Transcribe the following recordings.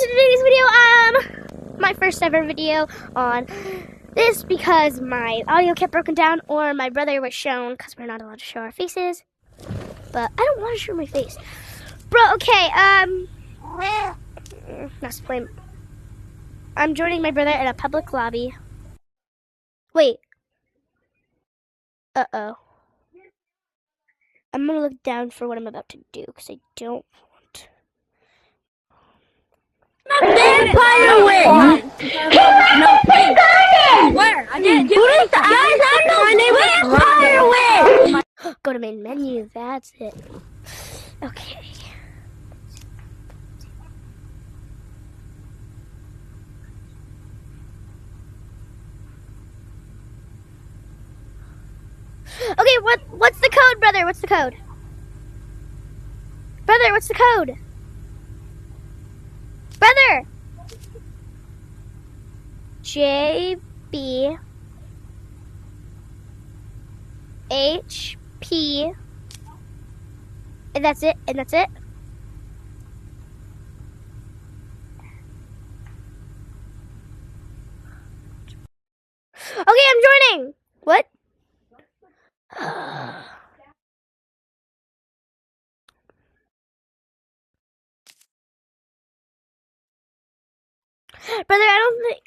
today's video, my first ever video on this because my audio kept broken down or my brother was shown because we're not allowed to show our faces. But I don't want to show my face. Bro, okay, let's play. I'm joining my brother in a public lobby. Wait. Uh-oh. I'm gonna look down for what I'm about to do because I don't want. Vampire win! No, where? I didn't do it. Vampire win! Go to main menu, that's it. Okay. Okay, what's the code, brother? What's the code? Brother, what's the code? Brother! JB HP and that's it, and that's it. Okay, I'm joining. What? Brother, I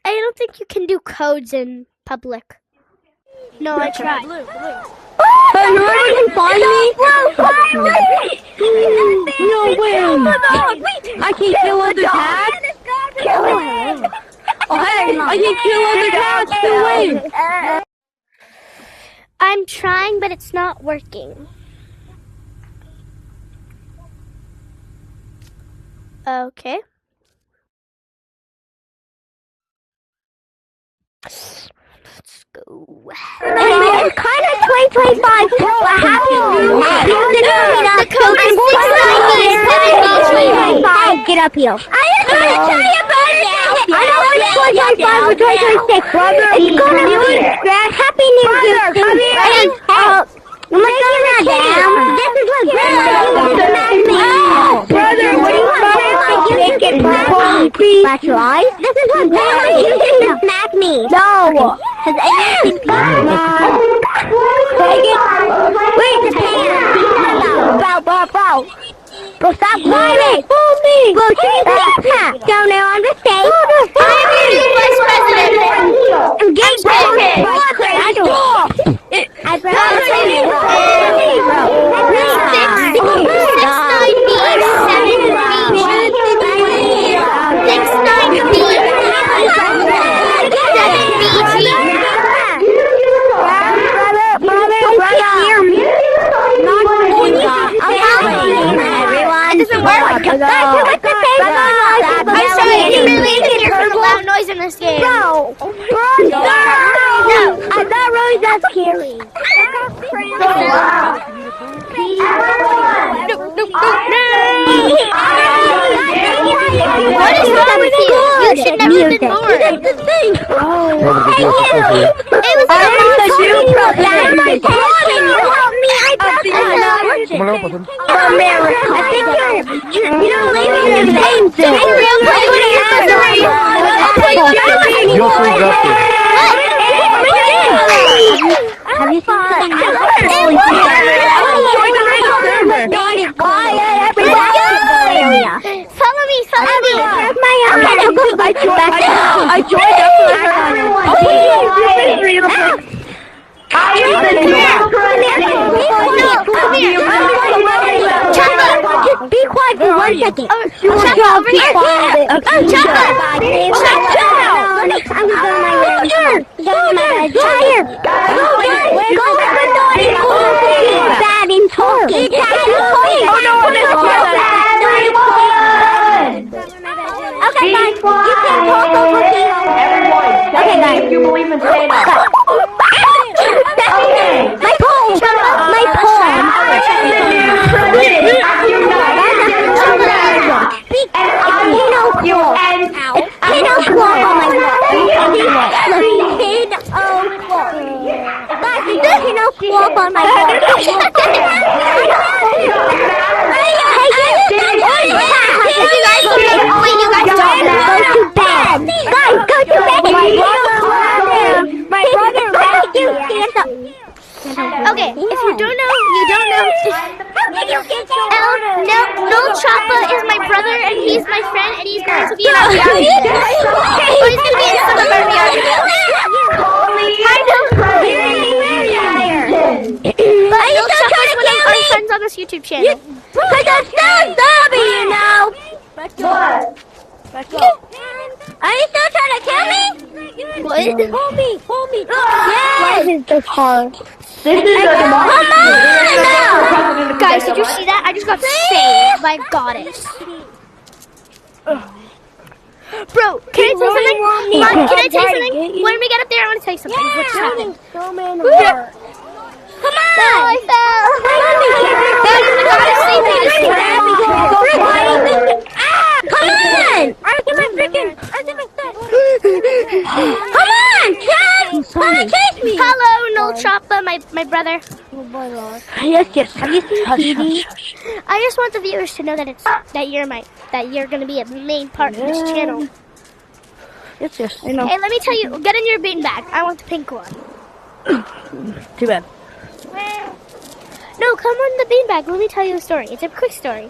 don't think you can do codes in public. No, I tried. Blue. You ready to find me? No way! I can kill other cats? Oh hey, I can kill other cats, no way! I'm trying, but it's not working. Okay. Let's go. It's kind of 2025, but happy New Year! The code is 690. Get up here. I just want to tell you about it. I don't want to 2025 or 2026. Brother, it's gonna be Happy New Year. I'm not going that down. This is what smack me. Brother, what do you want? That's right. This is what you can smack me. No. Has anything Wait, the pan. Bow. Bro, stop whining. Follow me. Bro, change that. Down there on the stage. I'm your vice president. Get loud noise in this game. No. I'm not really that scary. What is wrong with you? You should never have been born. It was my passion. You help me. I think you're leaving your name soon. Have you seen Follow me. I joined Be quiet for 1 second. Over here. Bad in talking. Okay, guys. You can talk over here. Okay, guys. If you believe in stand up. My poem. My poem. Walk on my head. You guys don't. is my brother, and he's my friend, and he's going to be in our reality video. Well, he's going to be in some of our reality videos. I know. But you'll check us with our friends on this YouTube channel. Because I'm still a zombie, you know. Are you still trying to kill me? What? Hold me. Yes. Why is this hard? Guys, did you see that? I just got saved by Goddess. Bro, can I tell you something? Mom, can I tell you something? When we get up there, I want to tell you something. What just happened? Come on. No, I fell. Guys, the Goddess saved me this time. Come on. Come on, Chad. Come on, chase me. Hello, Noel Choppa, my brother. Yes. Have you seen TV? I just want the viewers to know that you're gonna be a main part of this channel. Yes, I know. Hey, let me tell you, get in your beanbag. I want the pink one. Too bad. No, come on the beanbag. Let me tell you a story. It's a quick story.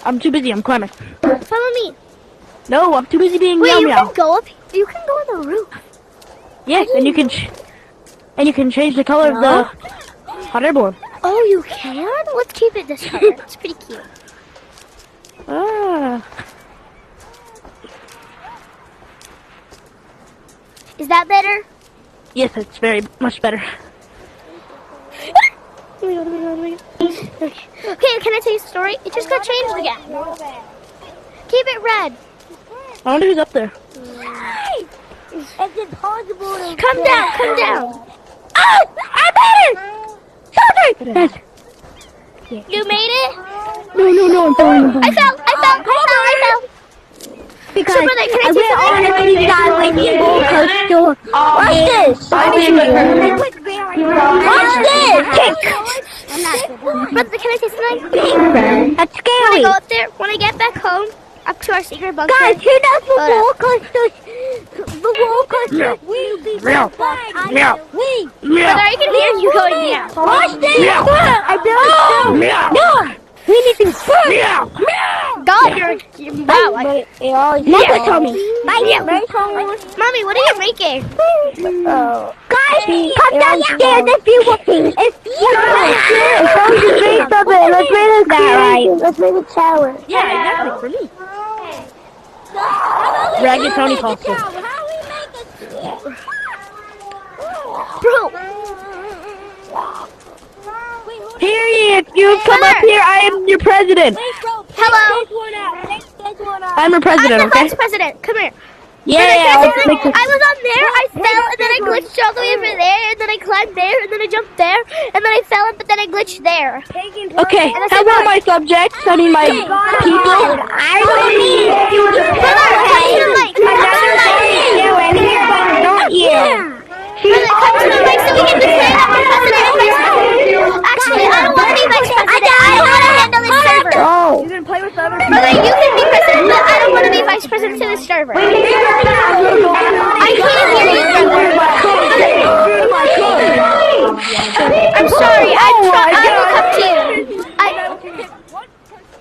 I'm too busy. I'm climbing. Follow me. No, I'm too busy being Wait, meow you meow. can go up. You can go on the roof. Yes, and you can change the color of the hot air balloon. Oh, you can? Let's keep it this color. It's pretty cute. Ah. Is that better? Yes, it's very much better. Okay, can I tell you a story? It just got changed again. Keep it red. I wonder who's up there. It's impossible to Come down. Oh, I made it! Yes. You made it? No, I'm falling. I fell. Because So, brother, can I I tell you went on something? a guy with the roller coaster. Watch this. Brother, can I say something? That's When I scary. go up there, when I get back home, up to our secret bunker. Guys, who knows the Hold roller coasters? The roller coasters will be Meow. fun. Meow. Brother, I can hear you going meow. Watch this. Meow. I built it. Meow. We need to fun. Meow. God, wow. Never told me. Mommy, what are you making? Guys, come downstairs if you want. Let's make a challenge. Yeah, exactly, for me. Ragged Tony Foster. Bro, Period. You come up here. I am your president. hello. I'm your I'm president, the okay? vice president. Come here. Yeah, I let's make this. was on there, I fell, and then I glitched all the way over there, and then I climbed there, and then I jumped there, and then I fell, but then I glitched there. Okay, how about my subjects? I mean, my people. I don't need Brother, come to the mic. Come to the mic. Don't you? Brother, come to the mic so we can declare that we're president and vice president. Actually, I don't want to be vice president. I want to handle this server. Oh. You gonna play with other Brother, you can be president, but I don't want to be vice president to the server. I can't hear you, brother. I'm sorry. I will come to you.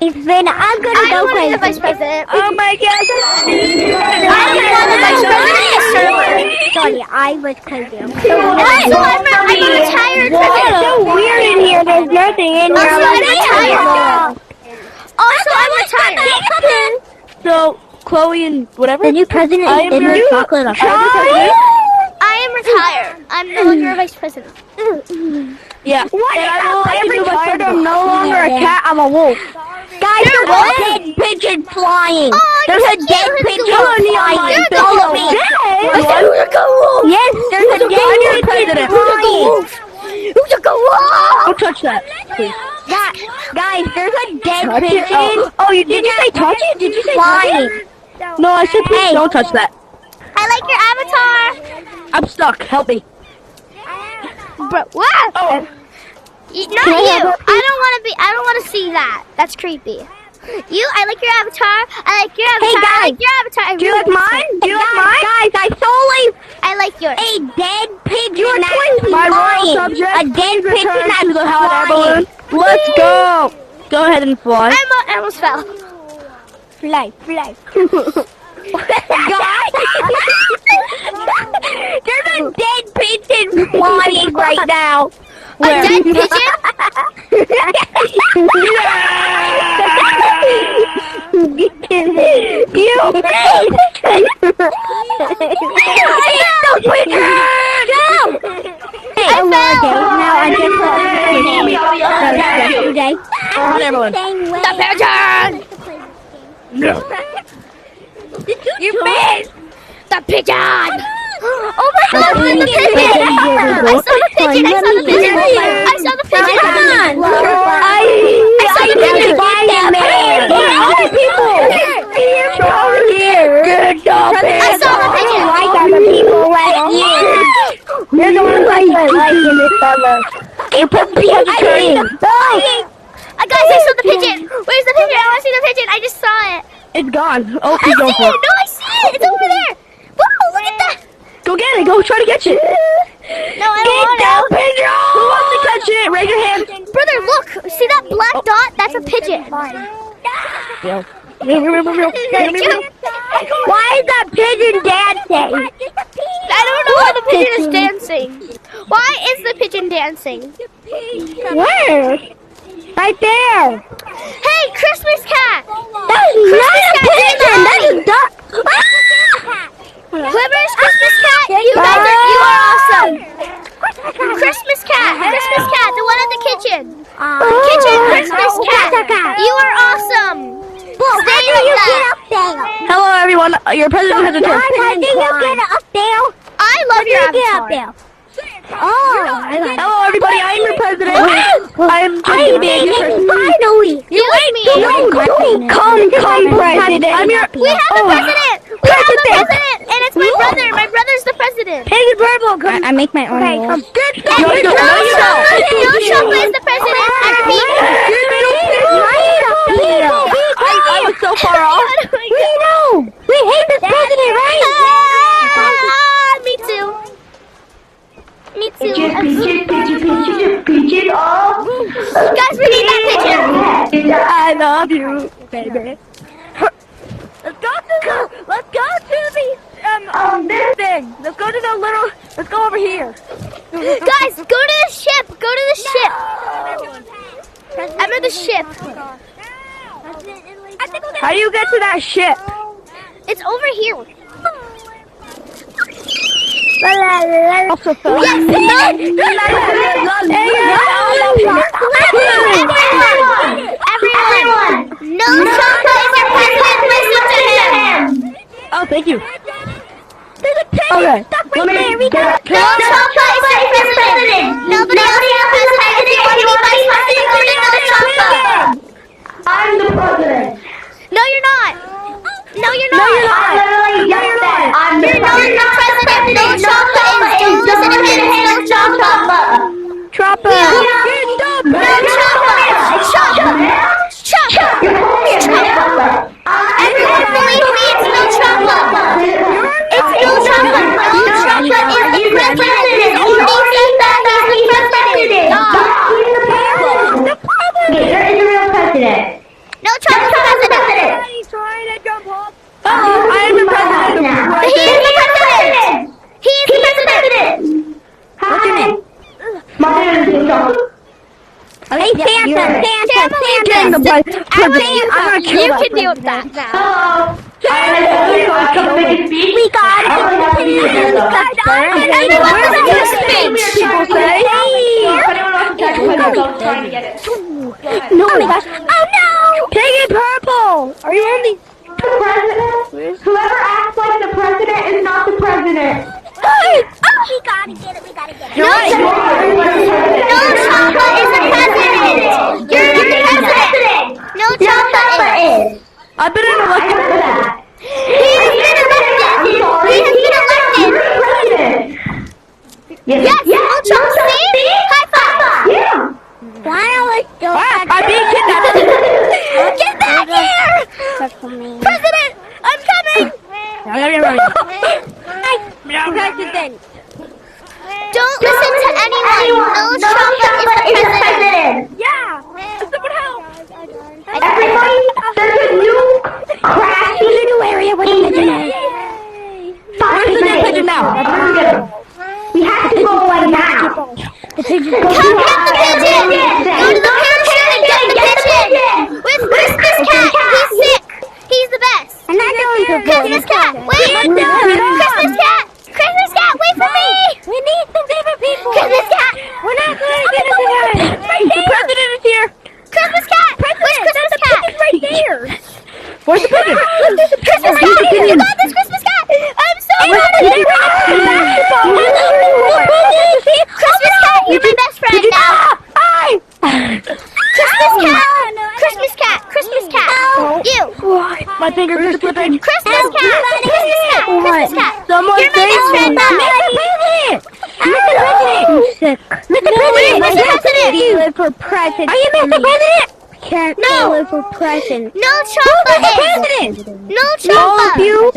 It's been, I'm gonna I go don't want to be the crazy. vice president. Oh my gosh. I don't want the vice president of the server. Sorry, I was crazy. And also, I'm a retired president. so weird in here. There's nothing in Also, here. I'm retired. Also, I'm retired. So, Chloe and whatever. The new president I is am in your the chocolate. I am retired. I'm no longer a vice president. Yeah. What? And I will let you know my subjects. I'm no longer a cat. I'm a wolf. Guys, there's a dead pigeon flying. Oh, There's a that's dead cute. pigeon You're flying. the Follow wolf. me. Yes, Yes, there's a dead pigeon flying. who took a walk? Don't touch that, please. Guys, there's a dead Touch it? pigeon. Oh, did you say touch it? Did you say Flying. touch it? No, I said please don't touch that. I like your avatar. I'm stuck. Help me. Bro, what? Oh. Not you. I don't want to see that. That's creepy. You, I like your avatar. I like your avatar. Hey, I guys. like your avatar. Do you like mine? Do you like mine? Guys, I saw I like yours. a dead pigeon that's My royal flying. subject. A dead please pigeon return that's to the hot air flying. balloon. Let's go. Go ahead and fly. I almost fell. Fly. God! There's a dead pigeon flying right now. A dead pigeon? You made Hey, I fell. now I just yesterday. The pigeon! No. You missed! The pigeon! Oh my God! The pigeon! I saw the pigeon! I saw the pigeon! I saw the pigeon! I saw the pigeon! Other people! Good job, I saw the pigeon! like other people like you. You're the one like in this summer. You put pigeon. Guys, I saw the pigeon! Where's the pigeon? I want to see the pigeon! I just saw it! It's gone. Oh, I keep going see for it! it. No, I see it! It's over there! Whoa, look at that! Go get it. Go try to catch it. No, I don't want to. Who wants to catch it? Raise your hand. Brother, look! See that black dot? That's a pigeon. Why is that pigeon dancing? I don't know why the pigeon is dancing. Why is the pigeon dancing? Where? Right there. Hey, Christmas cat! That's not a pigeon. That's a duck. Whoever is Christmas cat, you are awesome. Christmas cat, the one in the kitchen. Kitchen Christmas cat. You are awesome. Stay like that. Hello, everyone. Your president has a turn. How did you get up there? I love your Get up avatar. there. Oh, Hello, everybody. I am your president. I'm I being your president. finally. You like me. Come, president. I'm your. We have a president. We have a president, and it's my brother. My brother's the president. Pigeon Purple, come. I make my own rules. No, Chocolate is the president. I repeat. I was so far off. We hate this president, right? Me too. Me too. Pigeon off. Guys, we need that pigeon. I love you, baby. Let's go to the this thing. Let's go to the little. Let's go over here. Guys, go to the ship. Go to the ship. Enter the ship. How do you get to that ship? It's over here. Also, Phil. Everyone. No Chocolate is your president. Listen to him. Oh, thank you. Okay. No Chocolate is your president. Nobody else is president. Anybody's president, including no Chocolate. I'm the president. No, you're not. No, you're not. I literally just said I'm the You're not the president. No Chocolate is. Don't listen to him. It's no Chocolate. Chopper. No Chocolate. Chocolate. Everyone believe me. It's no Chocolate. It's no Chocolate. No Chocolate is the president. It's only that he's the president. There is a real president. No Chocolate president. I am the president. He is the president. He is the president. What's your name? My name is Chocolate. Hey, Santa. I'm gonna kill You that can deal with that now. Hello. We got it. Everyone listen to the speech. No, oh no! Piggy Purple. Are you on the? Whoever acts like the president is not the president. We gotta get it. No Chocolate is the president. You're the president. No Chocolate is. I've been elected. He has been elected. Yes, no Chocolate. See? High five. Yeah. I'm being kidnapped. Get back here. President, I'm coming. President. Don't listen to anyone. No Chocolate is the president. Yeah. Everybody, there's a new Christmas cat. Wait. Christmas cat. Christmas cat. Wait for me. We need some favorite people. Christmas cat. We're not going to get it together. The president is here. Christmas cat. Where's Christmas cat? Right there. Where's the president? Christmas cat. You got this Christmas cat. I'm so proud of you. Christmas cat. You're my best friend now. Christmas cat. Christmas cat. Christmas cat. You. My fingers are slipping. Christmas cat. Christmas cat. Christmas cat. Someone You're my best friend now. Mr. President! I'm sick. Mr. President! Mr. President! You live for president. Are you Mr. President? Can't live for president. No chocolate. Mr. President! No All of chocolate. you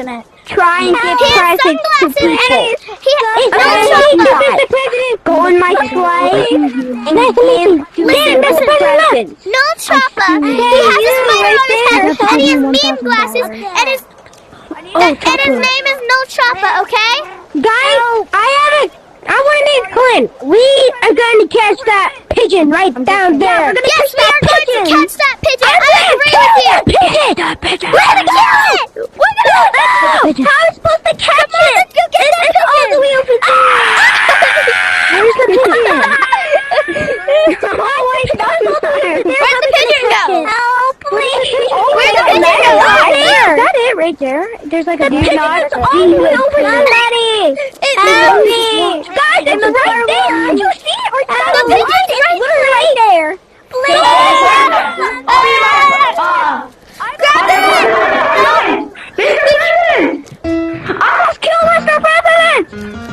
try and give He has presents to sunglasses people. and he has no Mr. chocolate. President, go on my sleigh and give Listen, presents. No chocolate. He has a spider on his head and he has beam glasses and his name is No Choppa, okay? Guys, I want to name Clint. We are going to catch that pigeon right down there. Yes, we are going to catch that pigeon. I agree with you. Pigeon. We're gonna kill it. We're gonna How are we supposed to catch it? Let's go get that pigeon. All the way over there. Where's the pigeon? Where'd the pigeon go? Help, please. Where'd the pigeon go? There. Is that it right there? There's like a pigeon all the way over somebody. Help me. Guys, it's right there. Did you see it? Right there. The pigeon's right there. Please. Grab the Almost killed Mr. President.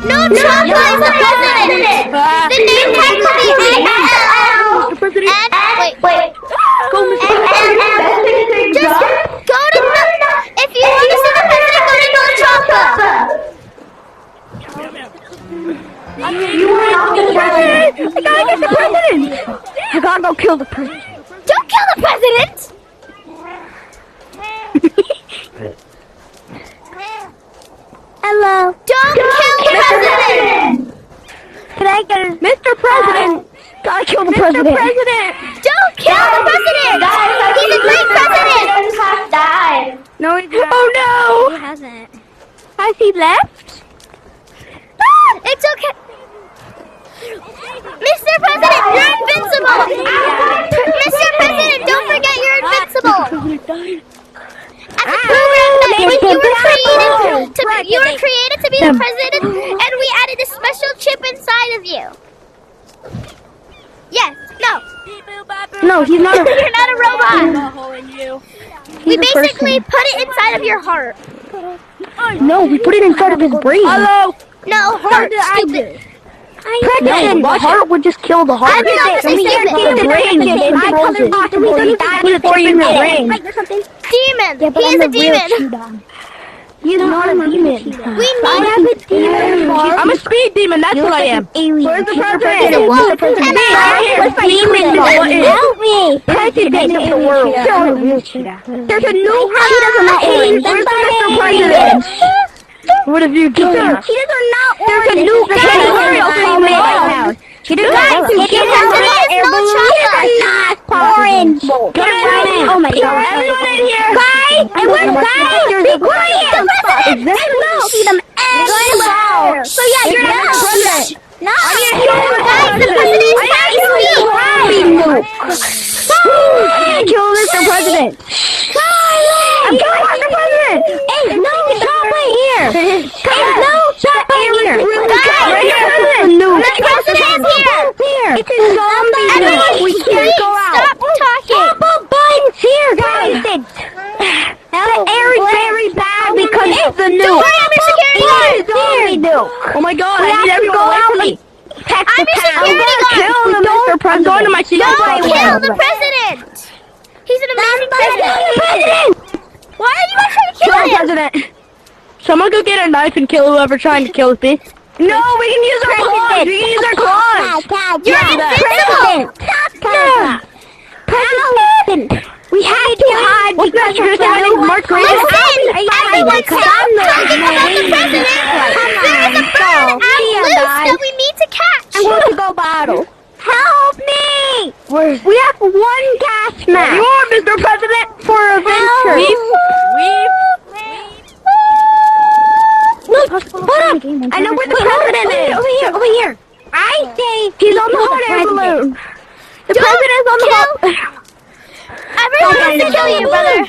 No Choppa is the president. The name tag will be ALL. Mr. President. Wait. Go, Mr. President. Just go to if you want to see the president, go to No Choppa. You are not the president. I gotta get the president. I gotta go kill the president. Don't kill the president. Hello. Don't kill the president. Can I get a... Mr. President. Gotta kill the president. Mr. President. Don't kill the president. He's a great president. has died. No, he didn't. Oh no. He hasn't. Has he left? It's okay. Mr. President, you're invincible. Mr. President, don't forget you're invincible. As a program that you were created to be the president, and we added a special chip inside of you. Yes. No. No, he's not a... You're not a robot. hole in you. We basically put it inside of your heart. No, we put it inside of his brain. Hello. No, heart. Stupid. President, the heart would just kill the heart. I'm not So we stupid. get the brain and it controls it. Put it for you in your brain. Demon. He is a demon. He's not a demon. We need I'm a speed demon, that's what I am. Where's the president? Help me. President of the world. There's a new alien. Where's the Mr. President? What have you done? Cheetahs are not There's a new orange. Cheetahs are orange. Get it Oh my god. Everyone in here. Guys, it was guys. Be quiet. See them everywhere. So yeah, you're not the president. No. Guys, the president is very sweet. I kill Mr. President. I'm killing Mr. President. Hey, no chopper here. Hey, no chopper here. The president is here. It's a zombie. Everyone, We can't go out. stop talking. Apple buttons here, guys. The air is very bad because it's the nuke. Don't worry, I'm your security guard. It's zombie nuke. Oh my god, We I have need to everyone go away out from me. and protect I'm the your town. security guard. Kill the Mr. President. I'm going to my secret Don't place. kill the president. He's an amazing president. Why are you guys trying to Kill kill the him? president. Someone go get a knife and kill whoever trying to kill me. No, we can use our claws. We can use our claws. You're invincible. President. We have to hide because Mr. President? Mark Green? Listen, everyone stop talking about the president. There is a bird out loose that we need to catch. I'm going to go bottle. Help me! We have one gas mask. You are Mr. President for adventure. I know where the president is. Over here. I say He's on the kill hot air president. balloon. The president's on the hot. Everyone wants to kill you, brother.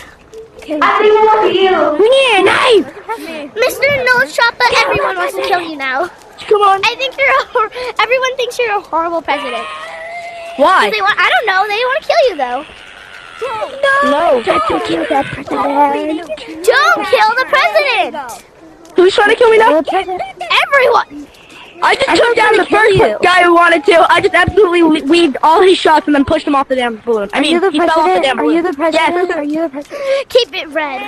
I think it was you. We need a knife. Mr. Nose Chopper, everyone wants to kill you now. Come on. I think everyone thinks you're a horrible president. Why? I don't know. They want to kill you though. No. Don't kill that president. Don't kill the president. Who's trying to kill me now? Everyone. I just took down the first guy who wanted to. I just absolutely weaved all his shots and then pushed him off the damn balloon. I mean, he fell off the damn balloon. Are you the president? Yes. Are you the president? Keep it red.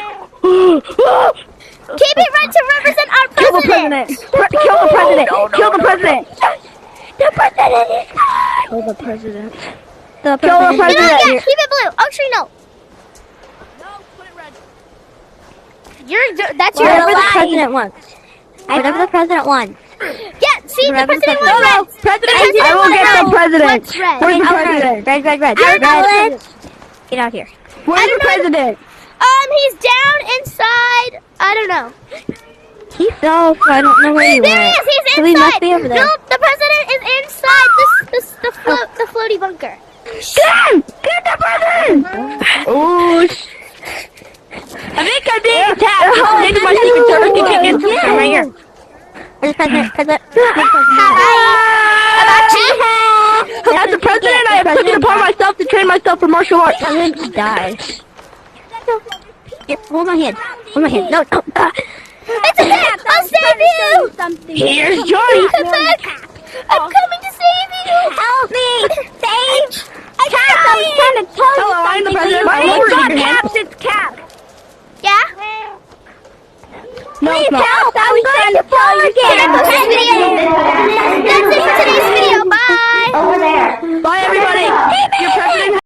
Keep it red to represent our Kill the president. president. Kill the president. Kill the president. The president is gone. Kill the president. The Kill the You know what? president. Yeah, keep it blue. Actually, no. That's your Whatever the lie. president wants. Whatever the president wants. Yeah, see, the Whatever the president president- wants red. President, The president I will wants get red. the president. What's red? Where's the president? Red. You're not Red. Get out here. Where's the president? He's down inside. I don't know. He fell, so I don't know where he There went. he is. He's So inside. he must be over there. No, the president is inside the floaty bunker. Get the president! Oh, I think I'm being attacked. Maybe my secret service can kick in. I'm right here. Where's the president? President. As the president, I have taken it upon myself to train myself for martial arts. President dies. Here, hold my hand. Hold my hand. No. It's a trap. I'll save you. Here's Johnny. Come back. I'm coming to save you. Help me! Sage! I'm trying. to tell Hello, I'm the president. My It's order not is Cap, it's Cap. Yeah. No, it's not. help! I'm going to fall again! That's it for today's video. Bye. Over there. Bye, everybody. Your president